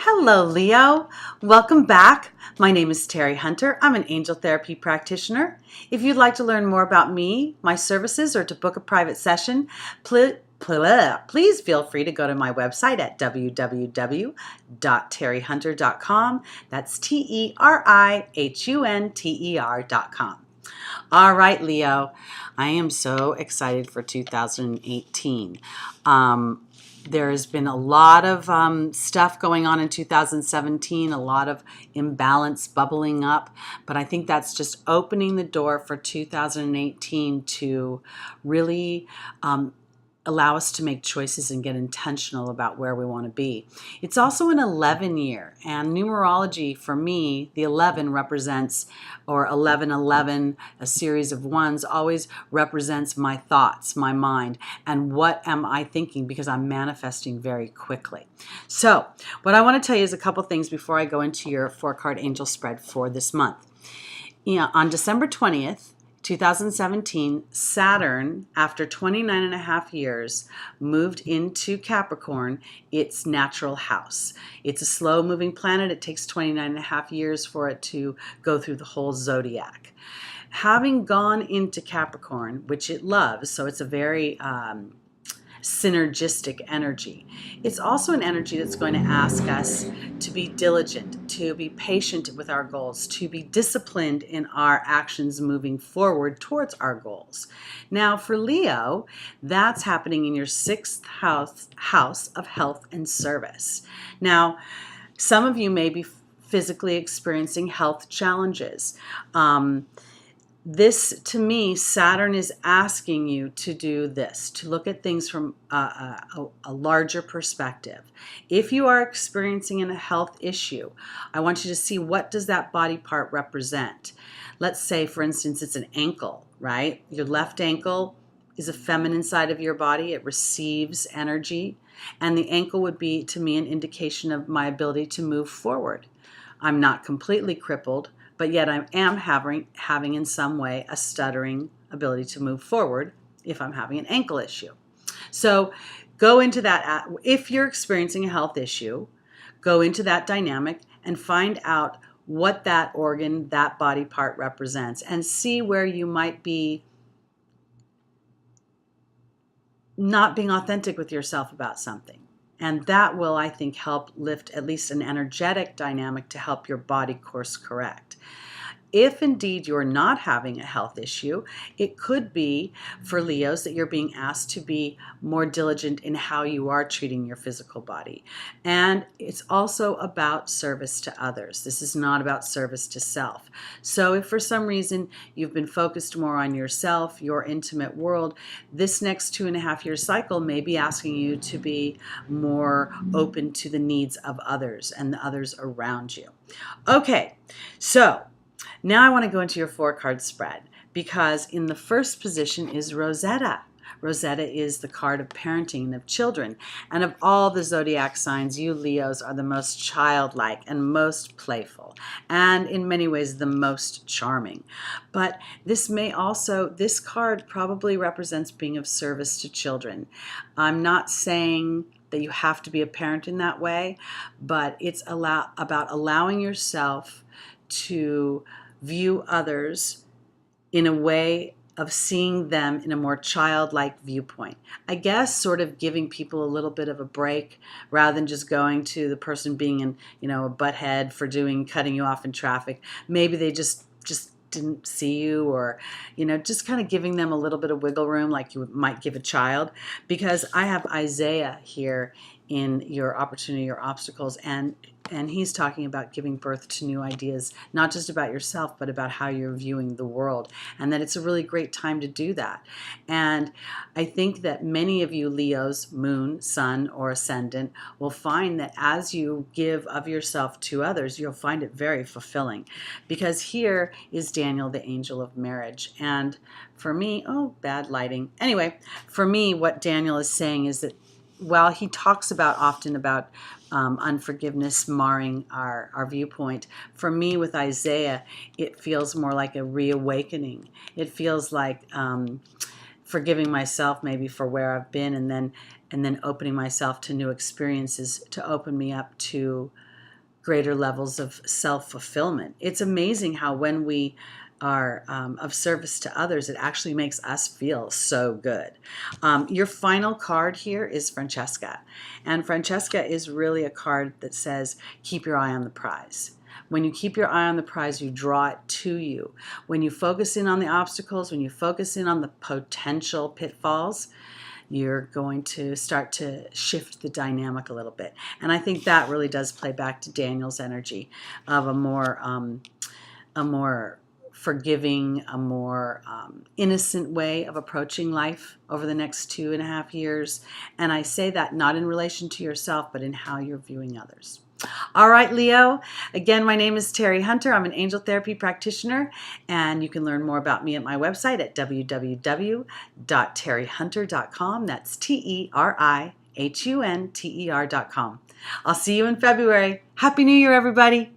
Hello, Leo. Welcome back. My name is Teri Hunter. I'm an angel therapy practitioner. If you'd like to learn more about me, my services, or to book a private session, please feel free to go to my website at www.terihunter.com. That's TERIHUNTER.com. All right, Leo, I am so excited for 2018. There has been a lot of stuff going on in 2017, a lot of imbalance bubbling up, but I think that's just opening the door for 2018 to really allow us to make choices and get intentional about where we want to be. It's also an 11 year, and numerology for me, the 11 represents, or 1111, a series of ones, always represents my thoughts, my mind, and what am I thinking, because I'm manifesting very quickly. So what I want to tell you is a couple things before I go into your 4-card angel spread for this month. On December 20th, 2017, Saturn, after 29 and a half years, moved into Capricorn, its natural house. It's a slow-moving planet. It takes 29 and a half years for it to go through the whole zodiac. Having gone into Capricorn, which it loves, so it's a very synergistic energy. It's also an energy that's going to ask us to be diligent, to be patient with our goals, to be disciplined in our actions moving forward towards our goals. Now for Leo, that's happening in your 6th house of health and service. Now, some of you may be physically experiencing health challenges. This, to me, Saturn is asking you to do this, to look at things from a larger perspective. If you are experiencing a health issue, I want you to see, what does that body part represent? Let's say, for instance, it's an ankle, right? Your left ankle is a feminine side of your body. It receives energy. And the ankle would be, to me, an indication of my ability to move forward. I'm not completely crippled, but yet I am having in some way a stuttering ability to move forward if I'm having an ankle issue. So go into that. If you're experiencing a health issue, go into that dynamic and find out what that organ, that body part represents, and see where you might be not being authentic with yourself about something. And that will, I think, help lift at least an energetic dynamic to help your body course correct. If indeed you're not having a health issue, it could be for Leos that you're being asked to be more diligent in how you are treating your physical body. And it's also about service to others. This is not about service to self. So if for some reason you've been focused more on yourself, your intimate world, this next 2.5-year cycle may be asking you to be more open to the needs of others and the others around you. Okay, so now I want to go into your 4-card spread, because in the first position is Rosetta. Rosetta is the card of parenting and of children. And of all the zodiac signs, you Leos are the most childlike and most playful, and in many ways the most charming. But this card probably represents being of service to children. I'm not saying that you have to be a parent in that way, but it's about allowing yourself to view others in a way of seeing them in a more childlike viewpoint. I guess sort of giving people a little bit of a break, rather than just going to the person being a butthead for cutting you off in traffic. Maybe they just didn't see you, or just kind of giving them a little bit of wiggle room like you might give a child. Because I have Isaiah here in your opportunity, your obstacles, and he's talking about giving birth to new ideas, not just about yourself, but about how you're viewing the world, and that it's a really great time to do that. And I think that many of you Leos, moon, sun, or ascendant, will find that as you give of yourself to others, you'll find it very fulfilling. Because here is Daniel, the angel of marriage. And for me, bad lighting. Anyway, for me, what Daniel is saying is that while he talks often about unforgiveness marring our viewpoint, for me with Isaiah, it feels more like a reawakening. It feels like forgiving myself maybe for where I've been, and then opening myself to new experiences to open me up to greater levels of self-fulfillment. It's amazing how when we are of service to others, it actually makes us feel so good. Your final card here is Francesca. And Francesca is really a card that says, keep your eye on the prize. When you keep your eye on the prize, you draw it to you. When you focus in on the obstacles, when you focus in on the potential pitfalls, you're going to start to shift the dynamic a little bit. And I think that really does play back to Daniel's energy of a more forgiving, a more innocent way of approaching life over the next 2.5 years. And I say that not in relation to yourself, but in how you're viewing others. All right, Leo. Again, my name is Teri Hunter. I'm an angel therapy practitioner, and you can learn more about me at my website at www.terihunter.com. That's TERIHUNTER.com. I'll see you in February. Happy New Year, everybody.